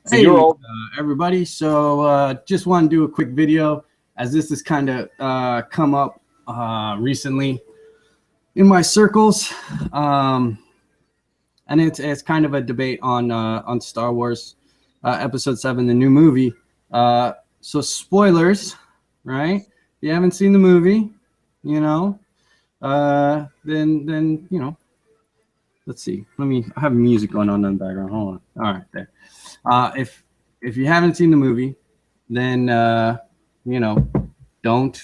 So Hey, you're all everybody. So just want to do a quick video as this has kind of come up recently in my circles. And it's kind of a debate on Star Wars Episode 7, the new movie. So spoilers, right? If you haven't seen the movie, you know, then you know, let's see. I have music going on in the background. Hold on. All right, there. If you haven't seen the movie, then you know, don't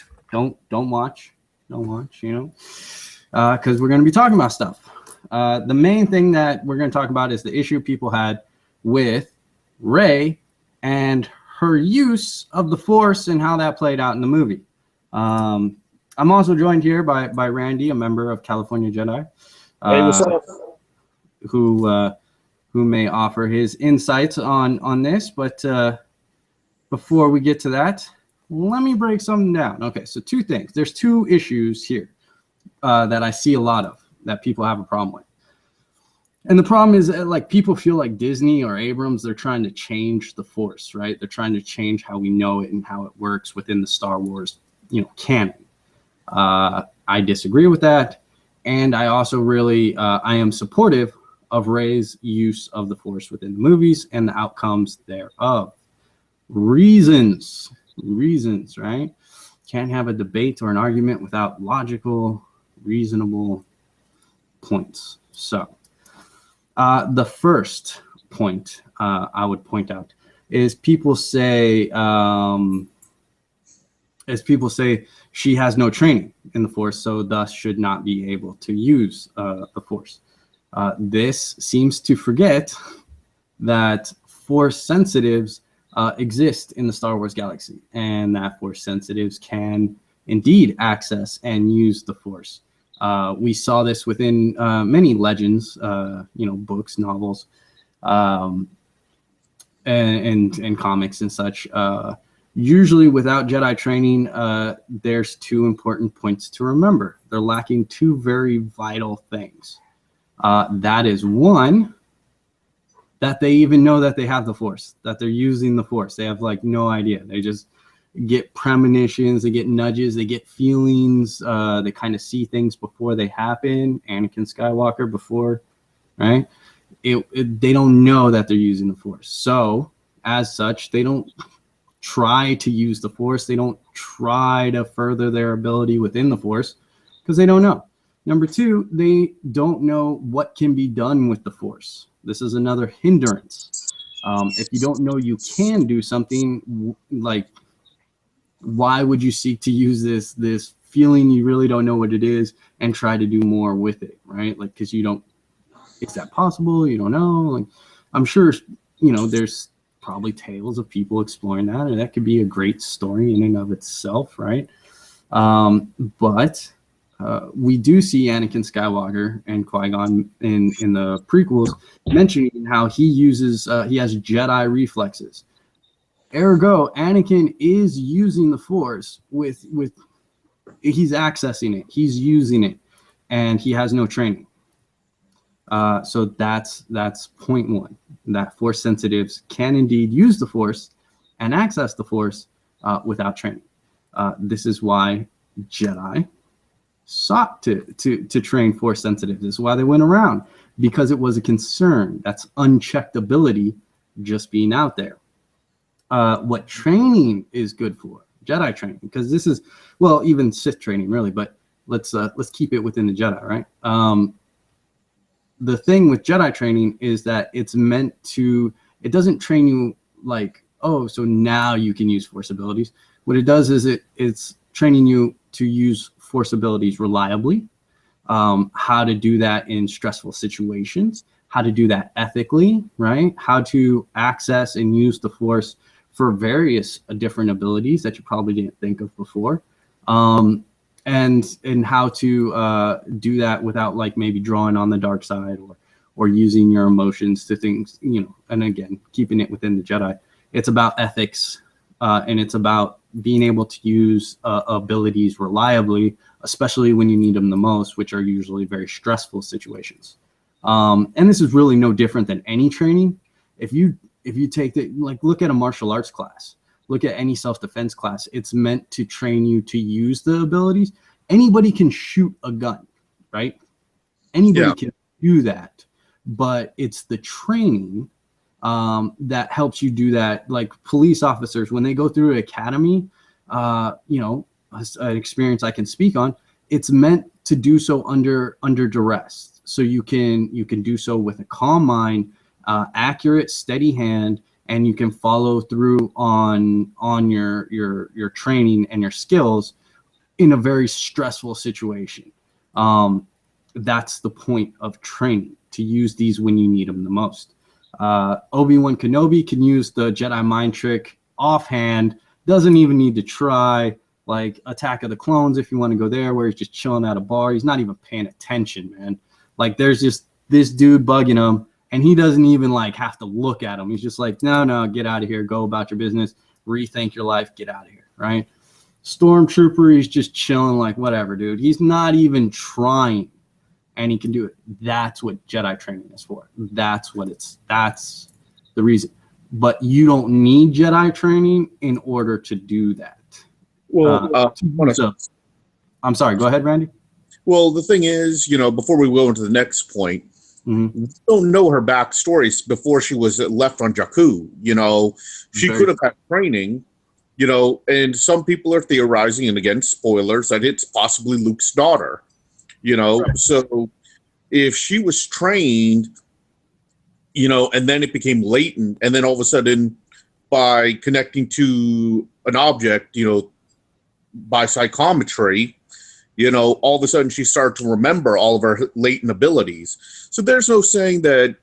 watch. Don't watch. You know, because we're going to be talking about stuff. The main thing that we're going to talk about is the issue people had with Rey and her use of the Force and how that played out in the movie. I'm also joined here by Randy, a member of California Jedi. hey, what's up? Who may offer his insights on this. But before we get to that, let me break something down. Okay, so two things. There's two issues here that I see a lot of that people have a problem with. And the problem is that, like, people feel like Disney or Abrams, they're trying to change the Force, right? They're trying to change how we know it and how it works within the Star Wars, canon. I disagree with that. And I also really, I am supportive of Rey's use of the Force within the movies and the outcomes thereof. Reasons, right? Can't have a debate or an argument without logical, reasonable points. So the first point I would point out is people say she has no training in the Force, so thus should not be able to use the Force. This seems to forget that Force sensitives exist in the Star Wars galaxy, and that Force sensitives can indeed access and use the Force. We saw this within many legends, books, novels, and comics and such. Usually without Jedi training, there's two important points to remember. They're lacking two very vital things. That is, one, that they even know that they have the Force, that they're using the Force. They have no idea. They just get premonitions, they get nudges, they get feelings. They kind of see things before they happen. Anakin Skywalker before, right? They don't know that they're using the Force. So as such, they don't try to use the Force. They don't try to further their ability within the Force because they don't know. Number two, they don't know what can be done with the Force. This is another hindrance. If you don't know you can do something, why would you seek to use this feeling you really don't know what it is and try to do more with it, right? Because you don't, is that possible? You don't know. I'm sure, there's probably tales of people exploring that, and that could be a great story in and of itself, right? But we do see Anakin Skywalker and Qui-Gon in the prequels mentioning how he has Jedi reflexes. Ergo, Anakin is using the Force he's accessing it, he's using it, and he has no training. So that's point one, that Force sensitives can indeed use the Force and access the Force without training. This is why Jedi sought to train Force sensitives. This is why they went around, because it was a concern. That's unchecked ability just being out there. What training is good for, Jedi training, because this is, well, even Sith training really, but let's keep it within the Jedi, right? The thing with Jedi training is that it's meant to, it doesn't train you like, oh, so now you can use Force abilities. What it does is it's training you to use Force abilities reliably, how to do that in stressful situations, how to do that ethically, right? How to access and use the Force for various different abilities that you probably didn't think of before, and how to do that without maybe drawing on the dark side or using your emotions to things, and again, keeping it within the Jedi. It's about ethics, and it's about being able to use abilities reliably, especially when you need them the most, which are usually very stressful situations. And this is really no different than any training. If you if you take look at a martial arts class, look at any self-defense class, it's meant to train you to use the abilities. Anybody can shoot a gun, right? Anybody can do that, but it's the training that helps you do that. Like police officers, when they go through an academy, an experience I can speak on, it's meant to do so under duress. So you can do so with a calm mind, accurate, steady hand, and you can follow through on your training and your skills in a very stressful situation. That's the point of training, to use these when you need them the most. Obi-Wan Kenobi can use the Jedi mind trick offhand, doesn't even need to try. Like Attack of the Clones, if you want to go there, where he's just chilling at a bar, he's not even paying attention, man. Like there's just this dude bugging him, and he doesn't even like have to look at him. He's just like, no, get out of here, go about your business, rethink your life, get out of here, right? Stormtrooper, he's just chilling, like whatever, dude. He's not even trying, and he can do it. That's what Jedi training is for. That's the reason. But you don't need Jedi training in order to do that. Well, I'm sorry. Go ahead, Randy. Well, the thing is, before we go into the next point, we don't know her backstory before she was left on Jakku. She could have had training, and some people are theorizing, and again, spoilers, that it's possibly Luke's daughter, right. So if she was trained, and then it became latent, and then all of a sudden, by connecting to an object, by psychometry, all of a sudden she started to remember all of her latent abilities. So there's no saying that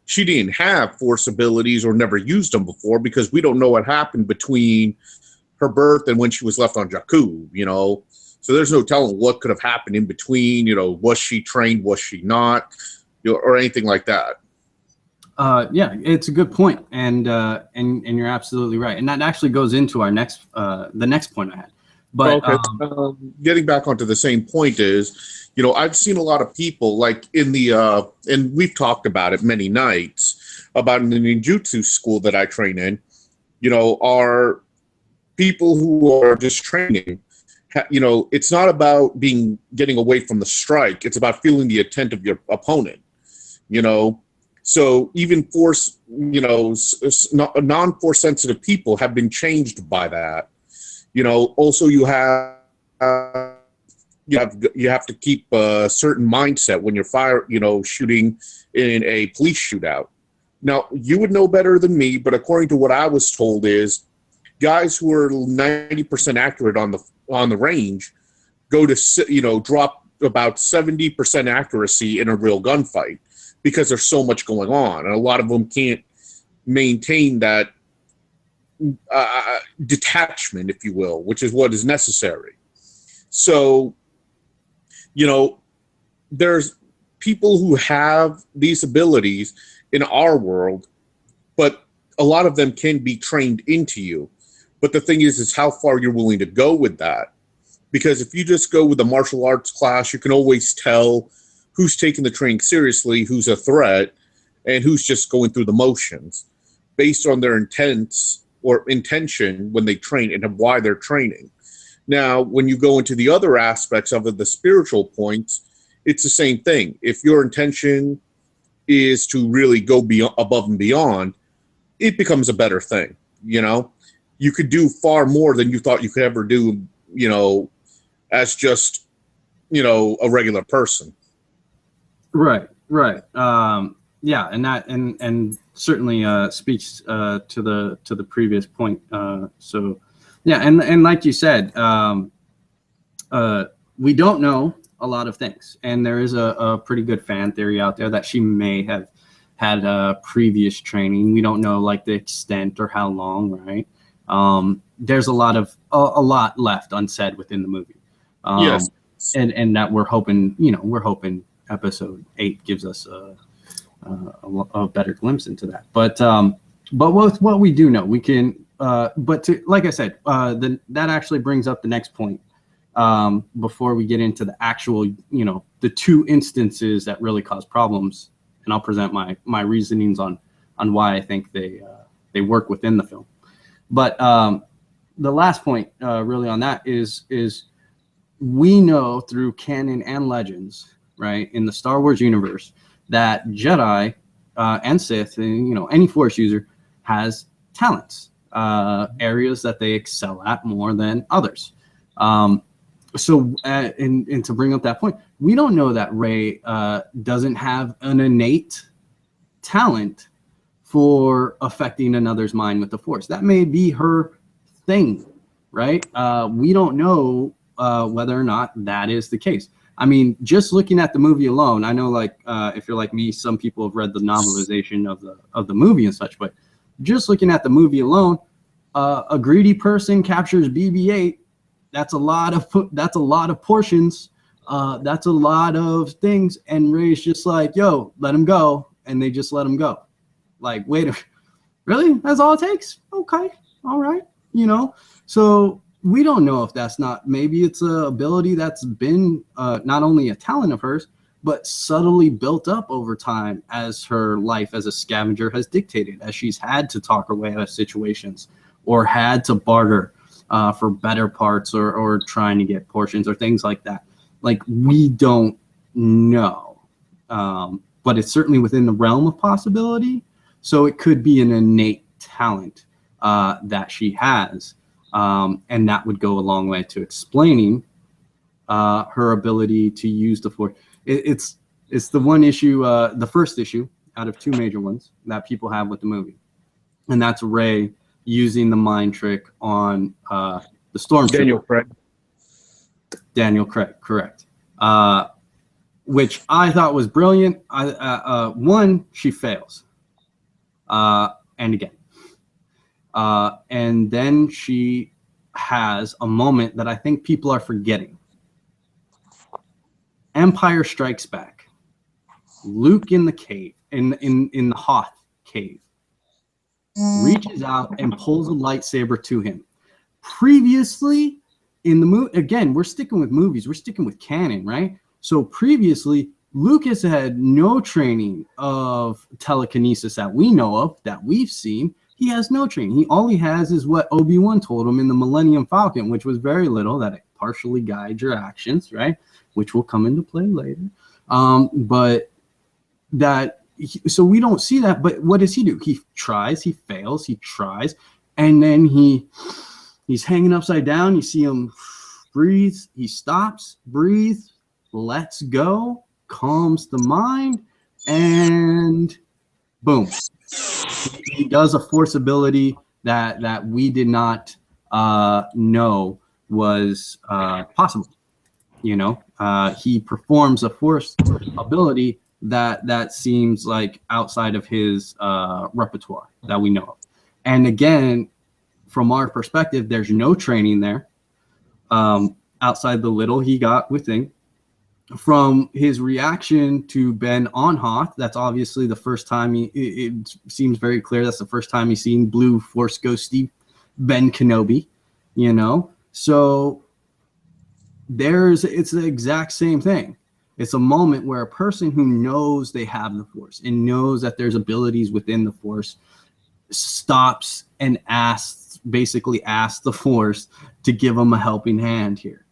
she didn't have Force abilities or never used them before, because we don't know what happened between her birth and when she was left on Jakku, So there's no telling what could have happened in between, was she trained, was she not, or anything like that. Yeah, it's a good point, and you're absolutely right. And that actually goes into our the next point I had. But getting back onto the same point is, I've seen a lot of people like in the and we've talked about it many nights about in the ninjutsu school that I train in, are people who are just training. It's not about getting away from the strike. It's about feeling the intent of your opponent. So even force, non-force sensitive people have been changed by that. Also you have to keep a certain mindset when you're shooting in a police shootout. Now, you would know better than me, but according to what I was told is guys who are 90% accurate on the range go to, drop about 70% accuracy in a real gunfight, because there's so much going on, and a lot of them can't maintain that detachment, if you will, which is what is necessary. So, there's people who have these abilities in our world, but a lot of them can be trained into you. But the thing is how far you're willing to go with that. Because if you just go with a martial arts class, you can always tell who's taking the training seriously, who's a threat, and who's just going through the motions based on their intention when they train and why they're training. Now, when you go into the other aspects of it, the spiritual points, it's the same thing. If your intention is to really go above and beyond, it becomes a better thing. You could do far more than you thought you could ever do, as just, a regular person. Right. Yeah, and that and certainly speaks to the previous point. So, yeah, and like you said, we don't know a lot of things, and there is a pretty good fan theory out there that she may have had previous training. We don't know like the extent or how long, right? There's a lot left unsaid within the movie. Yes, and that we're hoping episode 8 gives us a better glimpse into that. But with what we do know, we can. Like I said, that actually brings up the next point. Before we get into the actual, the two instances that really cause problems, and I'll present my reasonings on why I think they they work within the film. But the last point really on that is we know through canon and legends, right, in the Star Wars universe, that Jedi and Sith, and any Force user has talents, areas that they excel at more than others. So to bring up that point, we don't know that Rey doesn't have an innate talent for affecting another's mind with the Force. That may be her thing, right? We don't know whether or not that is the case. I mean, just looking at the movie alone, I know, like, if you're like me, some people have read the novelization of the movie and such, but just looking at the movie alone, a greedy person captures BB-8. That's a lot of portions. That's a lot of things. And Rey's just like, yo, let him go. And they just let him go. Like, wait, really? That's all it takes? Okay. All right. So we don't know if that's not, maybe it's an ability that's been not only a talent of hers, but subtly built up over time as her life as a scavenger has dictated, as she's had to talk her way out of situations or had to barter for better parts or trying to get portions or things like that. Like, we don't know, but it's certainly within the realm of possibility. So it could be an innate talent that she has, and that would go a long way to explaining her ability to use the Force. It's the one issue, the first issue out of two major ones that people have with the movie, and that's Rey using the mind trick on the Stormtrooper. Daniel Craig, correct. Which I thought was brilliant. One, she fails, and again, and then she has a moment that I think people are forgetting. Empire Strikes Back. Luke in the cave, in the Hoth cave, reaches out and pulls a lightsaber to him. Previously, in the movie, again, we're sticking with movies, we're sticking with canon, right? So previously, Lucas had no training of telekinesis that we know of, that we've seen. He has no training. All he has is what Obi-Wan told him in the Millennium Falcon, which was very little, that it partially guides your actions, right? Which will come into play later. But that, so we don't see that. But what does he do? He tries, he fails, he tries, and then he's hanging upside down. You see him breathe. He stops, breathes, lets go, calms the mind, and boom. He does a Force ability that we did not know was possible. He performs a Force ability that seems like outside of his repertoire that we know of. And again, from our perspective, there's no training there outside the little he got within. From his reaction to Ben on Hoth, that's obviously the first time it seems very clear that's the first time he's seen blue Force ghosty Ben Kenobi, So it's the exact same thing. It's a moment where a person who knows they have the Force and knows that there's abilities within the Force stops and basically asks the Force to give him a helping hand here.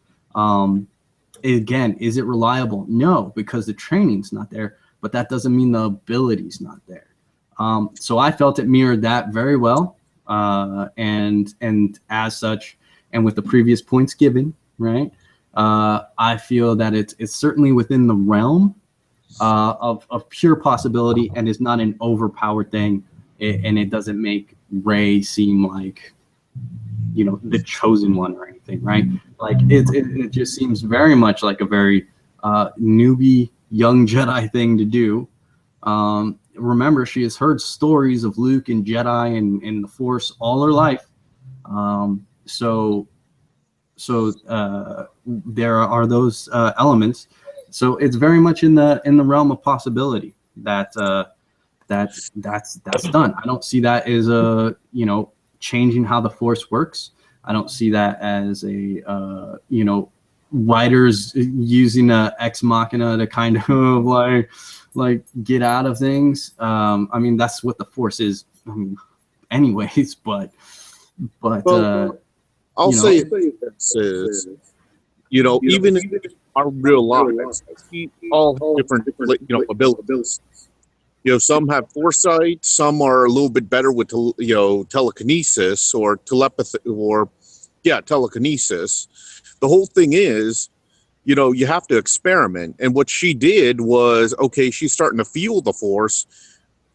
Again, is it reliable? No, because the training's not there, but that doesn't mean the ability's not there. So I felt it mirrored that very well. And as such, and with the previous points given, right, I feel that it's certainly within the realm of pure possibility and is not an overpowered thing. And it doesn't make Rey seem like, the chosen one or anything, right? Like it just seems very much like a very newbie young Jedi thing to do. Remember, she has heard stories of Luke and Jedi and the Force all her life. So there are those elements. So it's very much in the realm of possibility that's done. I don't see that as changing how the Force works. I don't see that as a writers using a ex machina to kind of like get out of things. I mean, that's what the Force is. I mean, anyways. But I'll say this is, even in our real lives, we all have different, abilities. Some have foresight, some are a little bit better with, telekinesis or telepathy telekinesis. The whole thing is, you have to experiment. And what she did was, okay, she's starting to feel the force.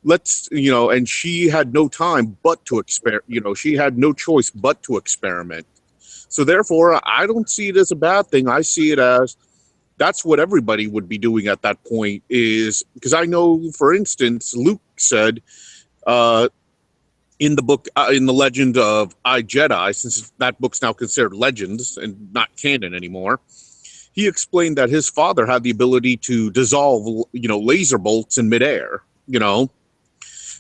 And she had no time but to experiment. She had no choice but to experiment. So therefore, I don't see it as a bad thing. I see it as that's what everybody would be doing at that point, is because I know, for instance, Luke said in the book, in the Legend of I, Jedi, since that book's now considered legends and not canon anymore, he explained that his father had the ability to dissolve, laser bolts in midair,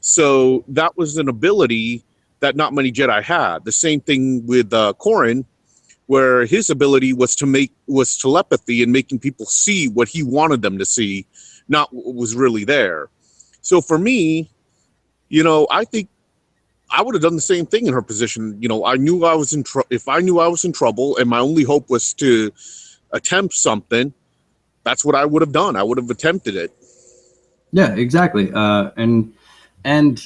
So that was an ability that not many Jedi had. The same thing with Corran, where his ability was telepathy and making people see what he wanted them to see, not what was really there. So for me, I think I would have done the same thing in her position. I knew I was if I knew I was in trouble and my only hope was to attempt something, that's what I would have done. I would have attempted it. Yeah, exactly. And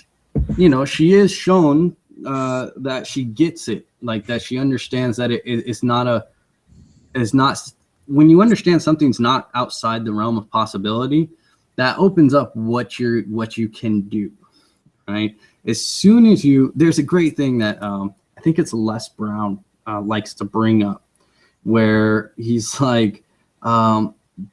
she is shown that she gets it, like that she understands that it's not when you understand something's not outside the realm of possibility, that opens up what you can do, right? As soon as there's a great thing that I think it's Les Brown likes to bring up, where he's like,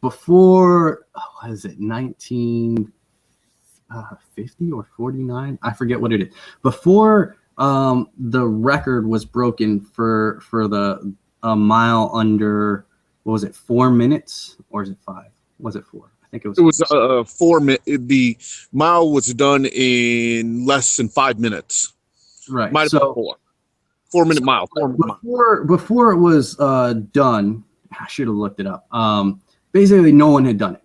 before, what is it, 1950 or 49? I forget what it is. Before the record was broken for the mile under, what was it, 4 minutes, or is it 5? Was it 4? I think it was. It was 4 minutes. The mile was done in less than 5 minutes. Right. Might have been 4. 4 minute mile. Before it was done, I should have looked it up. Basically, no one had done it.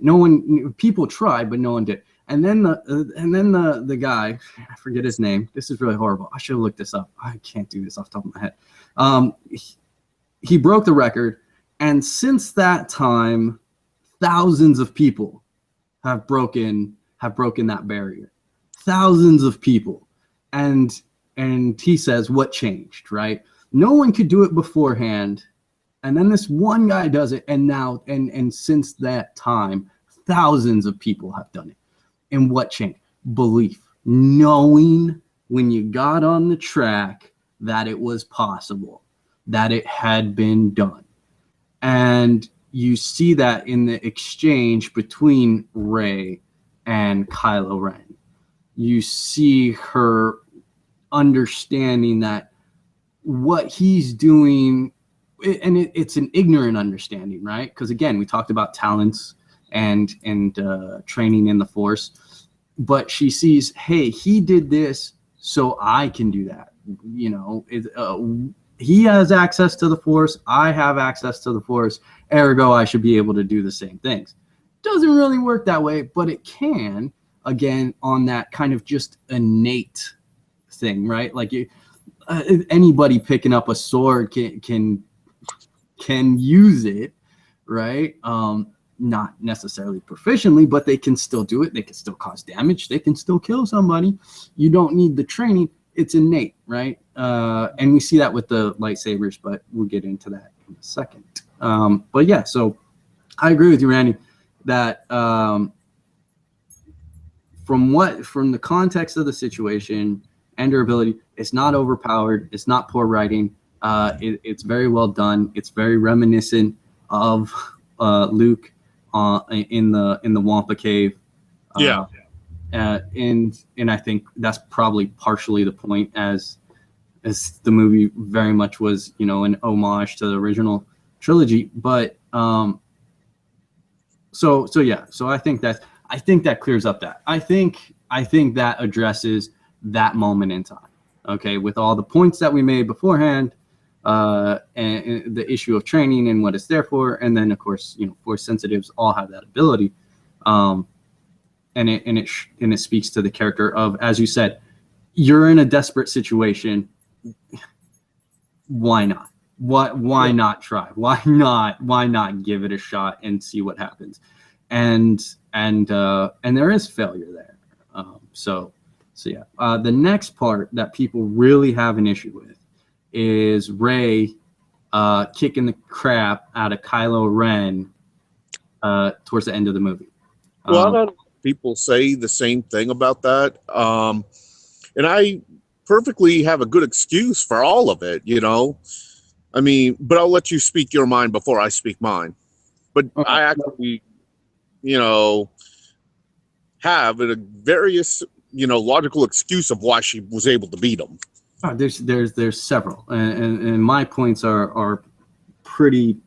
People tried, but no one did. And then the guy, I forget his name. This is really horrible. I should have looked this up. I can't do this off the top of my head. He broke the record, and since that time, thousands of people have broken that barrier. Thousands of people, and he says, what changed? Right? No one could do it beforehand, and then this one guy does it, and now and since that time, thousands of people have done it. And what changed? Belief. Knowing when you got on the track that it was possible, that it had been done. And you see that in the exchange between Rey and Kylo Ren. You see her understanding that what he's doing, and it's an ignorant understanding, right? Because again, we talked about talents and training in the Force, but she sees, hey, he did this, so I can do that. He has access to the Force, I have access to the Force, ergo I should be able to do the same things. Doesn't really work that way, but it can, again, on that kind of just innate thing, right? Like anybody picking up a sword can use it, right? Not necessarily proficiently, but they can still do it. They can still cause damage. They can still kill somebody. You don't need the training. It's innate, right? And we see that with the lightsabers, but we'll get into that in a second. But yeah, so I agree with you, Randy, that from the context of the situation and her ability, it's not overpowered. It's not poor writing. It's very well done. It's very reminiscent of Luke in the Wampa cave. And I think that's probably partially the point, as the movie very much was, an homage to the original trilogy. But so I think that clears up that. I think that addresses that moment in time. Okay, with all the points that we made beforehand, and the issue of training and what it's there for, and then of course, Force sensitives all have that ability, and it speaks to the character of, as you said, you're in a desperate situation. Why not? Why not try? Why not give it a shot and see what happens? And there is failure there. So yeah. The next part that people really have an issue with is Rey kicking the crap out of Kylo Ren towards the end of the movie. Well, I've had people say the same thing about that. And I perfectly have a good excuse for all of it, you know. I mean, but I'll let you speak your mind before I speak mine. But okay. I actually, you know, have a various, you know, logical excuse of why she was able to beat him. There's several, and my points are pretty.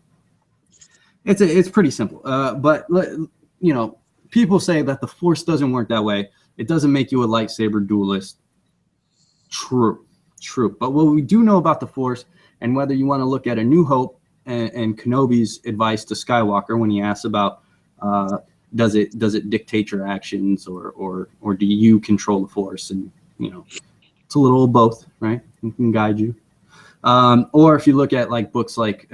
It's pretty simple. But you know, people say that the Force doesn't work that way. It doesn't make you a lightsaber duelist. True. But what we do know about the Force, and whether you want to look at A New Hope and Kenobi's advice to Skywalker when he asks about does it dictate your actions or do you control the Force, and you know, it's a little of both, right? It can guide you. Or if you look at like books like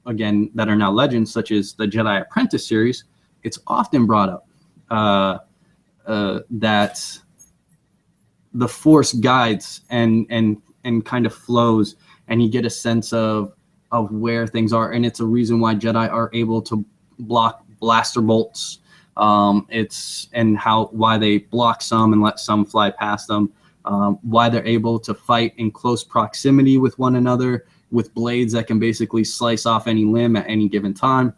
again that are now legends, such as the Jedi Apprentice series, it's often brought up that the Force guides and kind of flows, and you get a sense of where things are, and it's a reason why Jedi are able to block blaster bolts. Why they block some and let some fly past them. Why they're able to fight in close proximity with one another with blades that can basically slice off any limb at any given time,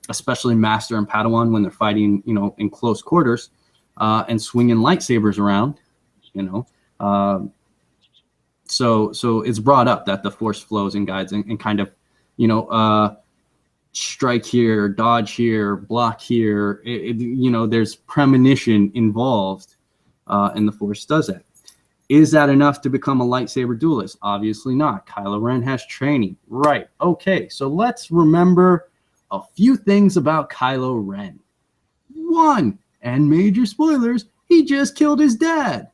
especially Master and Padawan when they're fighting, you know, in close quarters and swinging lightsabers around, you know. So it's brought up that the Force flows and guides and kind of, you know, strike here, dodge here, block here. You know, there's premonition involved. And the Force does that. Is that enough to become a lightsaber duelist? Obviously not. Kylo Ren has training. Right. Okay, so let's remember a few things about Kylo Ren. One, and major spoilers, he just killed his dad.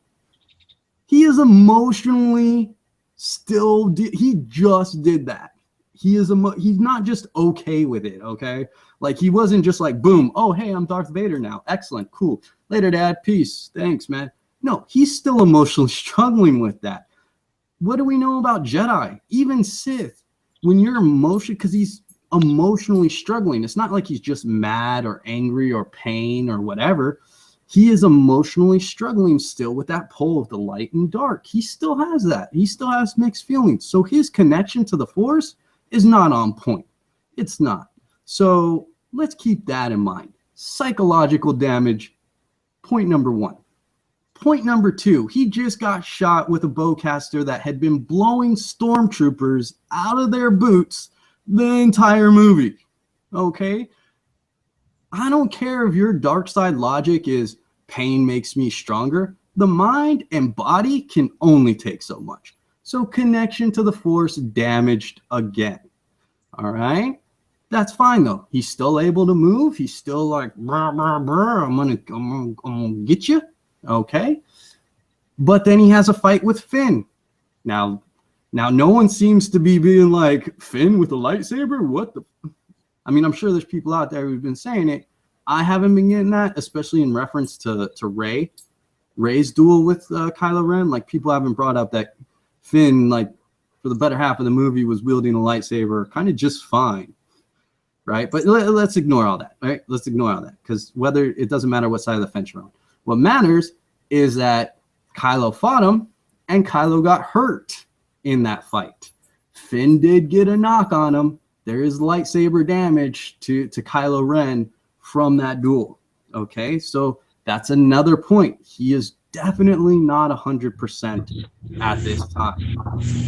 He is emotionally he just did that. He's not just okay with it, okay? Like, he wasn't just like, boom, oh, hey, I'm Darth Vader now. Excellent, cool. Later, Dad, peace. Thanks, man. No, he's still emotionally struggling with that. What do we know about Jedi? Even Sith, when you're because he's emotionally struggling. It's not like he's just mad or angry or pain or whatever. He is emotionally struggling still with that pull of the light and dark. He still has that. He still has mixed feelings. So his connection to the Force is not on point. It's not. So let's keep that in mind. Psychological damage, point number one. Point number two, he just got shot with a bowcaster that had been blowing stormtroopers out of their boots the entire movie. Okay? I don't care if your dark side logic is pain makes me stronger. The mind and body can only take so much. So connection to the Force damaged again. All right? That's fine though. He's still able to move. He's still like, brr, brr, brr, I'm gonna get you. Okay. But then he has a fight with Finn. Now no one seems to be being like, Finn with a lightsaber? What the? I mean, I'm sure there's people out there who've been saying it. I haven't been getting that, especially in reference to Rey's duel with Kylo Ren. Like, people haven't brought up that Finn, like, for the better half of the movie was wielding a lightsaber kind of just fine. Right? But let's ignore all that, right? Let's ignore all that, because it doesn't matter what side of the fence you're on. What matters is that Kylo fought him, and Kylo got hurt in that fight. Finn did get a knock on him. There is lightsaber damage to Kylo Ren from that duel. Okay, so that's another point. He is definitely not 100% at this time.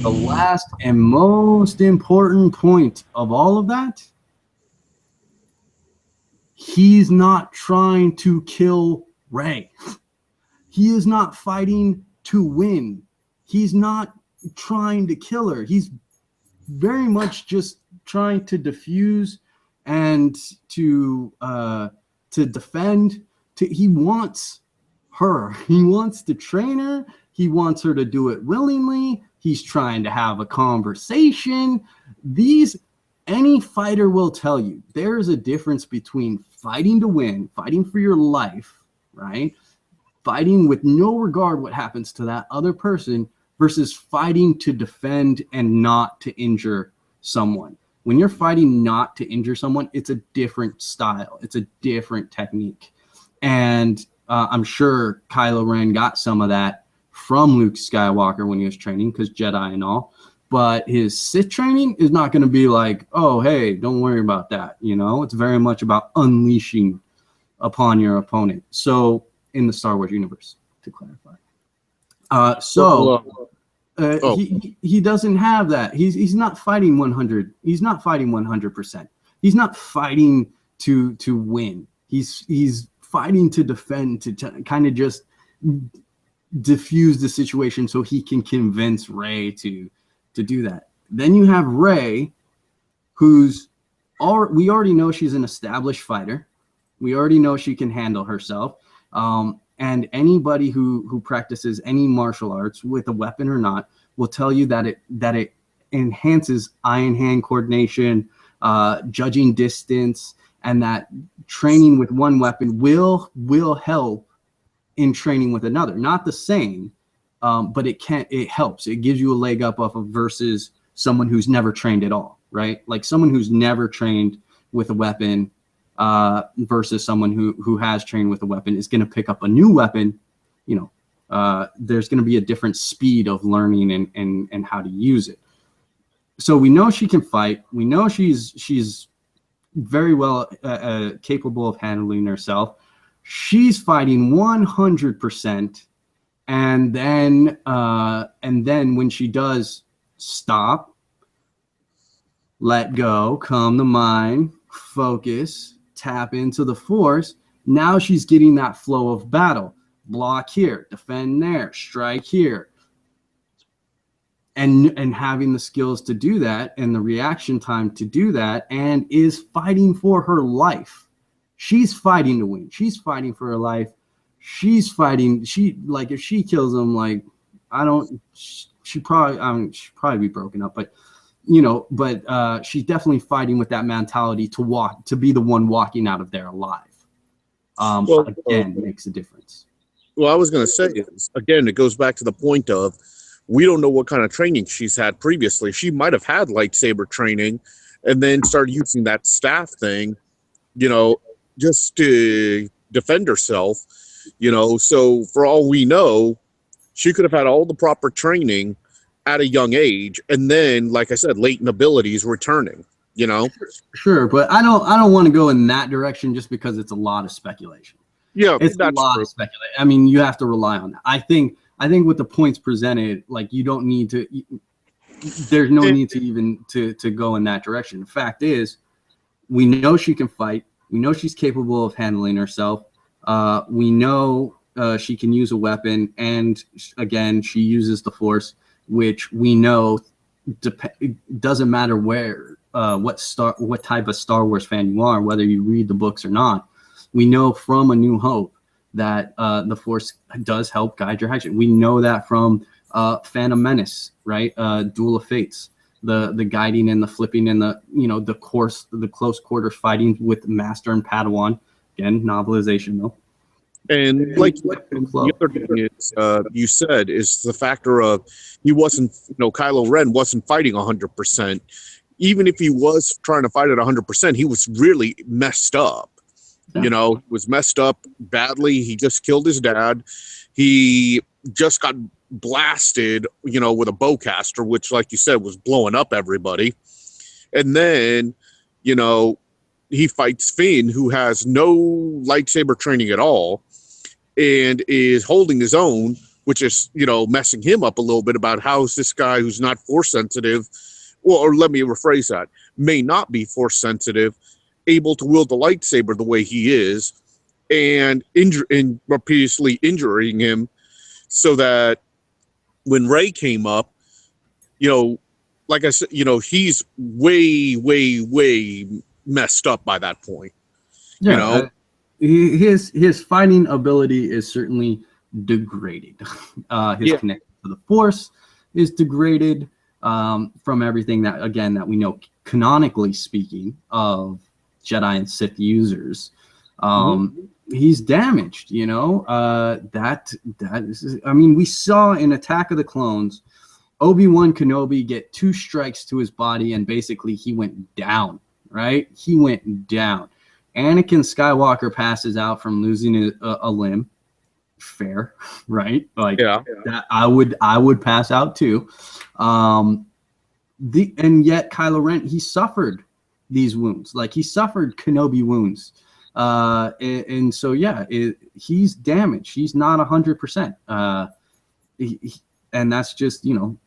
The last and most important point of all of that, he's not trying to kill Rey. He is not fighting to win. He's not trying to kill her. He's very much just trying to diffuse and to defend. He wants her. He wants to train her He wants her to do it willingly. He's trying to have a conversation. Any fighter will tell you there's a difference between fighting to win, fighting for your life, right? Fighting with no regard what happens to that other person versus fighting to defend and not to injure someone. When you're fighting not to injure someone, it's a different style. It's a different technique. And I'm sure Kylo Ren got some of that from Luke Skywalker when he was training, because Jedi and all. But his Sith training is not going to be like, oh, hey, don't worry about that. You know, it's very much about unleashing upon your opponent. So in the Star Wars universe, to clarify. He doesn't have that. He's not fighting 100. He's not fighting 100%. He's not fighting to win. He's fighting to defend, to kind of just diffuse the situation so he can convince Rey to do that. Then you have Rey, we already know she's an established fighter. We already know she can handle herself. And anybody who practices any martial arts with a weapon or not will tell you that it enhances eye-and-hand coordination, judging distance, and that training with one weapon will help in training with another. Not the same, but it helps. It gives you a leg up off of versus someone who's never trained at all, right? Like someone who's never trained with a weapon versus someone who has trained with a weapon is going to pick up a new weapon. You know, there's going to be a different speed of learning and how to use it. So we know she can fight. We know she's very well capable of handling herself. She's fighting 100%. And then when she does stop, let go, calm the mind, focus, tap into the Force, now she's getting that flow of battle. Block here, defend there, strike here. And having the skills to do that and the reaction time to do that, and is fighting for her life. She's fighting to win. She's fighting for her life. She's fighting. If she kills him, she'd probably be broken up, but she's definitely fighting with that mentality to be the one walking out of there alive. Makes a difference. Well, I was going to say, again, it goes back to the point of, we don't know what kind of training she's had previously. She might have had lightsaber training and then started using that staff thing, just to defend herself, So for all we know, she could have had all the proper training at a young age, and then, like I said, latent abilities returning, Sure, but I don't want to go in that direction just because it's a lot of speculation. Yeah, it's a lot of speculation. I mean, you have to rely on that. I think with the points presented, you don't need to. There's no need to even to go in that direction. The fact is, we know she can fight. We know she's capable of handling herself. We know she can use a weapon, and again, she uses the Force, which we know doesn't matter what type of Star Wars fan you are, whether you read the books or not. We know from A New Hope that the Force does help guide your action. We know that from Phantom Menace, right? Duel of Fates, the guiding and the flipping and the close quarters fighting with Master and Padawan. Again, novelization though. And the other thing is, you said, is the factor of he wasn't, Kylo Ren wasn't fighting 100%. Even if he was trying to fight at 100%, he was really messed up. Yeah. He was messed up badly. He just killed his dad. He just got blasted, with a bowcaster, which, like you said, was blowing up everybody. And then, he fights Finn, who has no lightsaber training at all, and is holding his own, which is, messing him up a little bit about how is this guy who's not Force sensitive, or let me rephrase that, may not be Force sensitive, able to wield the lightsaber the way he is, and repeatedly injuring him, so that when Rey came up, like I said, he's way, way, way messed up by that point. Yeah, his fighting ability is certainly degraded. His connection to the Force is degraded from everything that we know canonically speaking of Jedi and Sith users. He's damaged, you know. We saw in Attack of the Clones, Obi-Wan Kenobi get 2 strikes to his body and basically he went down, right? He went down. Anakin Skywalker passes out from losing a limb. Fair, right? Like that, I would pass out too. And yet Kylo Ren, he suffered these wounds, like he suffered Kenobi wounds, and so he's damaged. He's not 100%, and that's just, you know,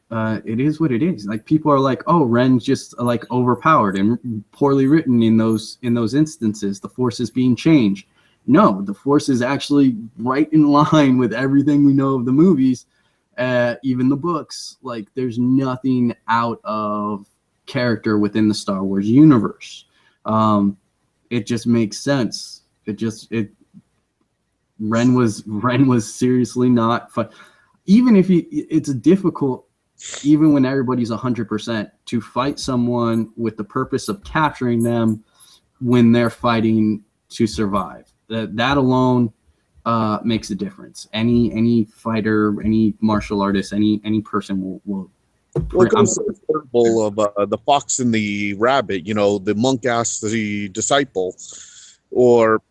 it is what it is. Like, people are like, oh, Ren's just like overpowered and poorly written in those instances. The Force is being changed. No, the Force is actually right in line with everything we know of the movies, even the books. Like, there's nothing out of character within the Star Wars universe. It just makes sense. Ren was seriously not fun. Even if it's difficult, even when everybody's 100%, to fight someone with the purpose of capturing them when they're fighting to survive. That alone makes a difference. Any fighter, any martial artist, any person will. Well, it goes to the parable of the fox and the rabbit. You know, the monk asks the disciple, or,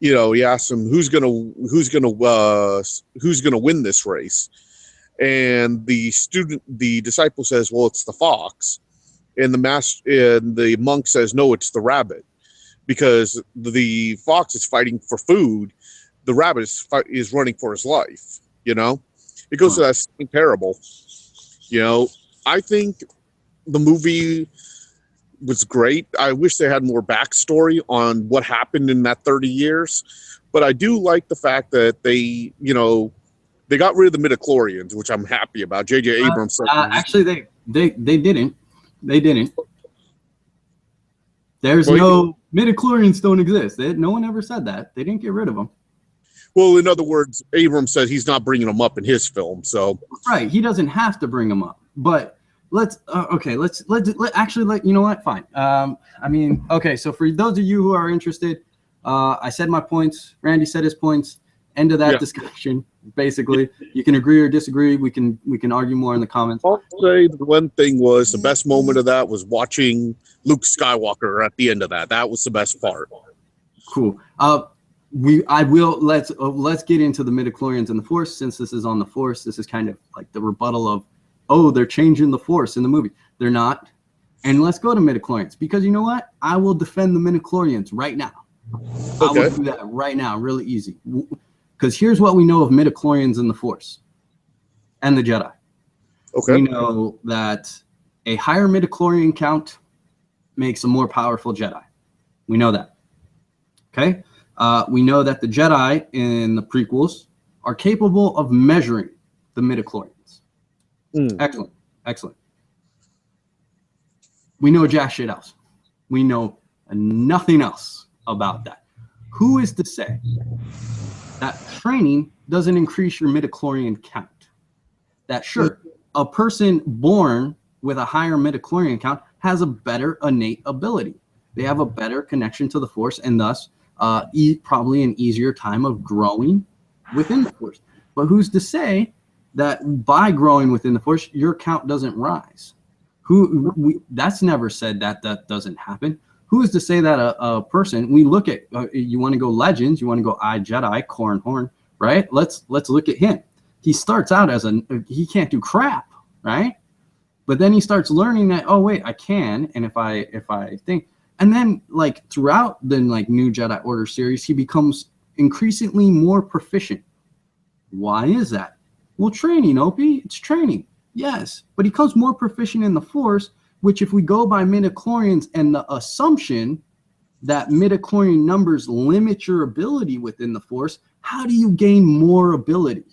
you know, he asks him, who's gonna win this race? And the disciple says, well, it's the fox, and the monk says, no, it's the rabbit, because the fox is fighting for food, the rabbit is running for his life. You know, it goes to that same parable. You know, I think the movie was great. I wish they had more backstory on what happened in that 30 years. But I do like the fact that they got rid of the midichlorians, which I'm happy about. J.J. Abrams said actually they didn't. They didn't. There's midichlorians don't exist. No one ever said that. They didn't get rid of them. Well, in other words, Abrams said he's not bringing them up in his film, so right, he doesn't have to bring them up. But let's actually you know what? Fine. Okay. So for those of you who are interested, I said my points. Randy said his points. End of that discussion. Basically, you can agree or disagree. We can argue more in the comments. I'll say the one thing was the best moment of that was watching Luke Skywalker at the end of that. That was the best part. Cool. Let's get into the midichlorians and the Force, since this is on the Force. This is kind of like the rebuttal of, oh, they're changing the Force in the movie. They're not. And let's go to midichlorians, because you know what? I will defend the midichlorians right now. Okay. I will do that right now, really easy. Because here's what we know of midichlorians and the Force and the Jedi. Okay. We know that a higher midichlorian count makes a more powerful Jedi. We know that. Okay. We know that the Jedi in the prequels are capable of measuring the midichlorians. Excellent. We know jack shit else. We know nothing else about that. Who is to say that training doesn't increase your midichlorian count? That sure, a person born with a higher midichlorian count has a better innate ability. They have a better connection to the Force, and thus probably an easier time of growing within the Force. But who's to say that by growing within the Force, your count doesn't rise? That's never said that doesn't happen. Who is to say that a person, we look at, you want to go Legends, you want to go Jedi, Corran Horn, right? Let's look at him. He starts out as he can't do crap, right? But then he starts learning that, oh wait, I can, and if I think, and then like throughout the like New Jedi Order series, he becomes increasingly more proficient. Why is that? Well, training, Opie, it's training. Yes, but he becomes more proficient in the Force, which if we go by midichlorians and the assumption that midichlorian numbers limit your ability within the Force, how do you gain more ability?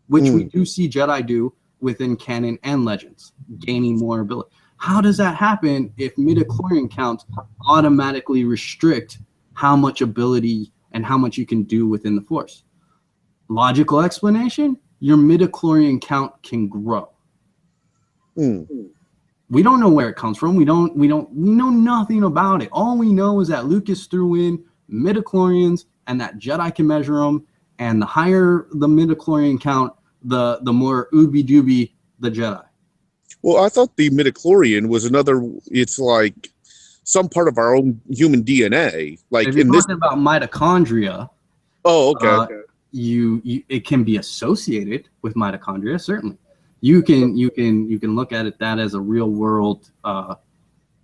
Which we do see Jedi do within canon and Legends, gaining more ability. How does that happen if midichlorian counts automatically restrict how much ability and how much you can do within the Force? Logical explanation, your midichlorian count can grow. We don't know where it comes from. We know nothing about it. All we know is that Lucas threw in midichlorians and that Jedi can measure them, and the higher the midichlorian count, the more ooby-dooby the Jedi. Well, I thought the midichlorian was it's like some part of our own human DNA. Like if you're talking about mitochondria, okay. It can be associated with mitochondria, certainly. You can look at it that as a real world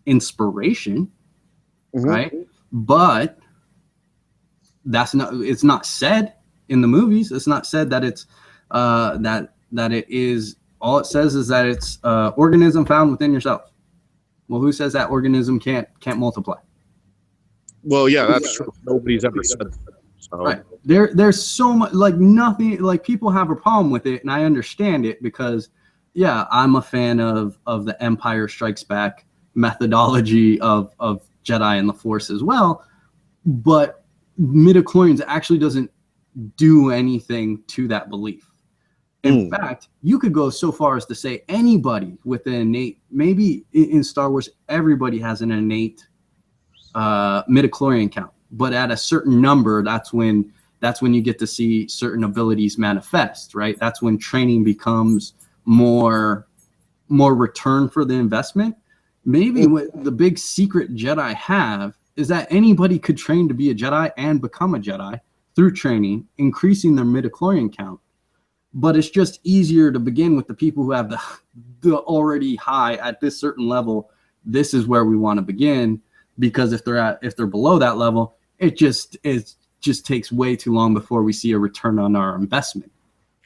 inspiration, right? But it's not said in the movies. It's not said that it's that it is. All it says is that it's organism found within yourself. Well, who says that organism can't multiply? Well, yeah, that's true. Nobody's ever said that. So. Right. There's so much, like, nothing, like, people have a problem with it, and I understand it because, yeah, I'm a fan of the Empire Strikes Back methodology of Jedi and the Force as well, but midichlorians actually doesn't do anything to that belief. In fact, you could go so far as to say anybody with an innate, maybe in Star Wars, everybody has an innate midichlorian count. But at a certain number, that's when you get to see certain abilities manifest, right? That's when training becomes more return for the investment. Maybe what the big secret Jedi have is that anybody could train to be a Jedi and become a Jedi through training, increasing their midichlorian count. But it's just easier to begin with the people who have the already high at this certain level. This is where we want to begin, because if they're below that level, it just takes way too long before we see a return on our investment,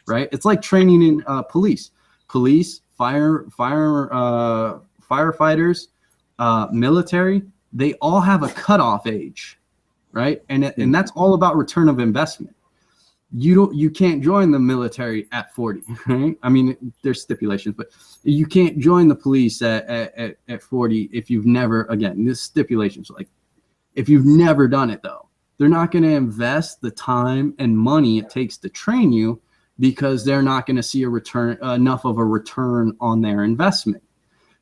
right? It's like training in police, firefighters, military. They all have a cutoff age, right? And that's all about return of investment. You can't join the military at 40, right? I mean, there's stipulations, but you can't join the police at 40 if you've never, again, this stipulations, like, if you've never done it, though. They're not going to invest the time and money it takes to train you because they're not going to see enough of a return on their investment,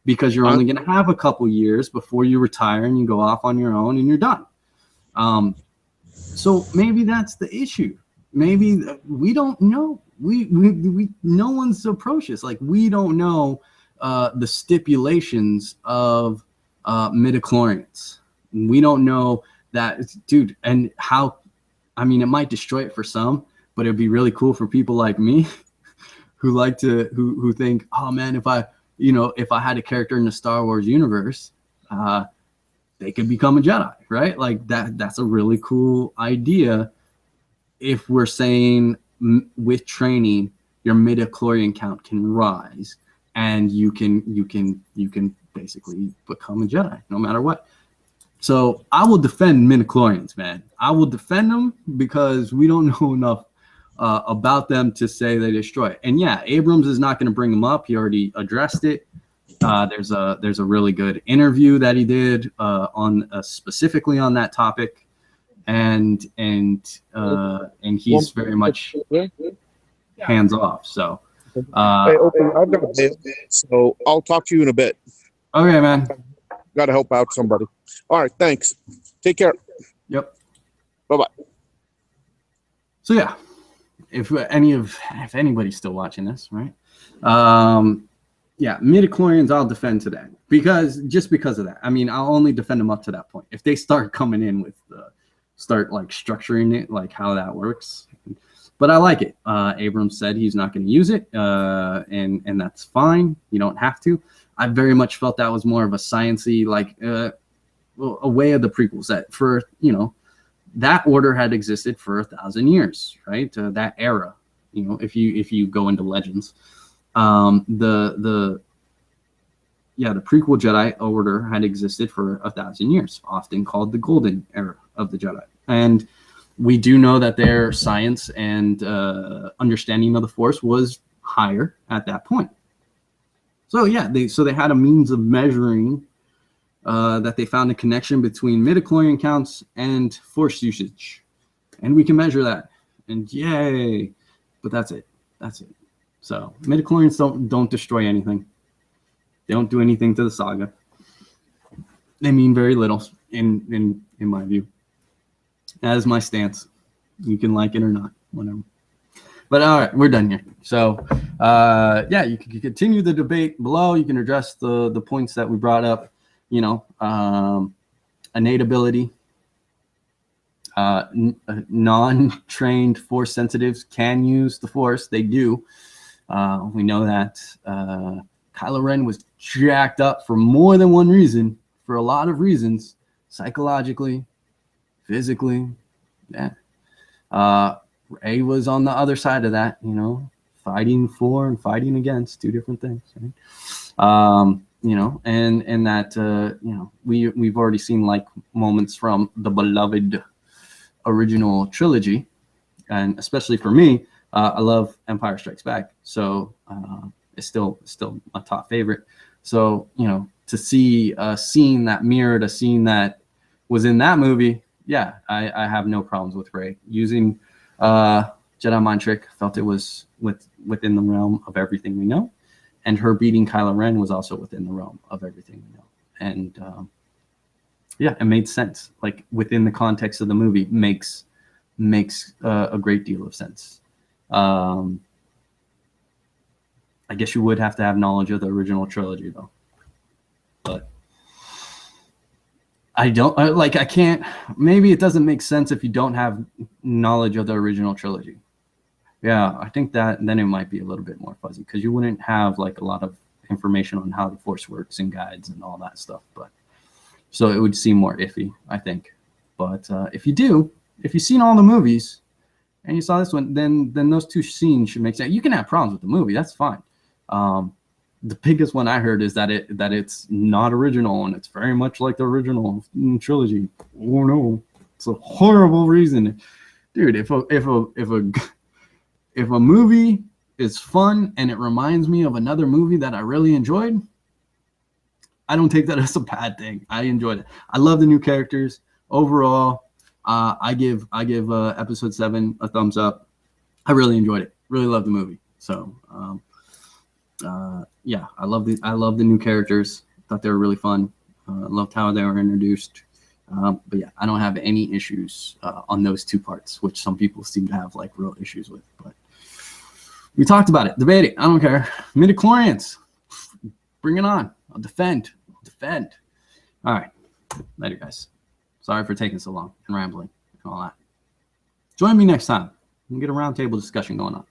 because you're only going to have a couple years before you retire and you go off on your own and you're done. So maybe that's the issue. Maybe we don't know. We no one's approached this. Like, we don't know the stipulations of midichlorians. We don't know that, dude, and how. I mean, it might destroy it for some, but it'd be really cool for people like me who think, oh man, if I had a character in the Star Wars universe, they could become a Jedi, right? Like that's a really cool idea. If we're saying with training, your midichlorian count can rise, and you can basically become a Jedi no matter what. So I will defend midichlorians, man. I will defend them because we don't know enough about them to say they destroy it. And yeah, Abrams is not going to bring them up. He already addressed it. There's a really good interview that he did on specifically on that topic, and he's very much hands off. So hey, Opie, I've got a bit, so I'll talk to you in a bit. Okay, man. Got to help out somebody. All right, thanks. Take care. Yep. Bye-bye. So yeah, if anybody's still watching this, right? Yeah, midichlorians I'll defend today because of that. I mean, I'll only defend them up to that point. If they start coming in with start like structuring it, like how that works. But I like it. Abrams said he's not going to use it, and that's fine. You don't have to. I very much felt that was more of a sciencey, like a way of the prequels that that order had existed for 1,000 years, right? That era, if you go into Legends, the prequel Jedi order had existed for 1,000 years, often called the Golden Era of the Jedi, and we do know that their science and understanding of the Force was higher at that point. So yeah, they had a means of measuring that they found a connection between midichlorian counts and Force usage, and we can measure that. And yay! But that's it. That's it. So midichlorians don't destroy anything. They don't do anything to the saga. They mean very little in my view. That is my stance. You can like it or not, whatever. But all right, we're done here. So yeah, you can continue the debate below. You can address the points that we brought up. You know, innate ability. Non-trained force sensitives can use the force. They do. We know that Kylo Ren was jacked up for more than one reason, for a lot of reasons, psychologically, physically. Yeah. Rey was on the other side of that, you know, fighting for and fighting against, two different things. Right? You know, and that you know, we've already seen like moments from the beloved original trilogy, and especially for me, I love Empire Strikes Back, so it's still a top favorite. So you know, to see a scene that mirrored a scene that was in that movie, yeah, I have no problems with Rey using Jedi mind trick. Felt it was within the realm of everything we know, and her beating Kylo Ren was also within the realm of everything we know, and yeah, it made sense. Like within the context of the movie, makes a great deal of sense. I guess you would have to have knowledge of the original trilogy, though. But I don't like. I can't. Maybe it doesn't make sense if you don't have knowledge of the original trilogy. Yeah, I think that then it might be a little bit more fuzzy because you wouldn't have like a lot of information on how the Force works and guides and all that stuff. But so it would seem more iffy, I think. But if you've seen all the movies and you saw this one, then those two scenes should make sense. You can have problems with the movie, that's fine. The biggest one I heard is that it's not original and it's very much like the original trilogy. Oh no, it's a horrible reason, dude. If a movie is fun and it reminds me of another movie that I really enjoyed, I don't take that as a bad thing. I enjoyed it. I love the new characters. Overall, I give episode 7 a thumbs up. I really enjoyed it. Really loved the movie. So yeah, I love the new characters. Thought they were really fun. Loved how they were introduced. But yeah, I don't have any issues on those two parts, which some people seem to have like real issues with. But we talked about it, debate it. I don't care. Midichlorians, bring it on. I'll defend. All right. Later, guys. Sorry for taking so long and rambling and all that. Join me next time. We'll get a roundtable discussion going on.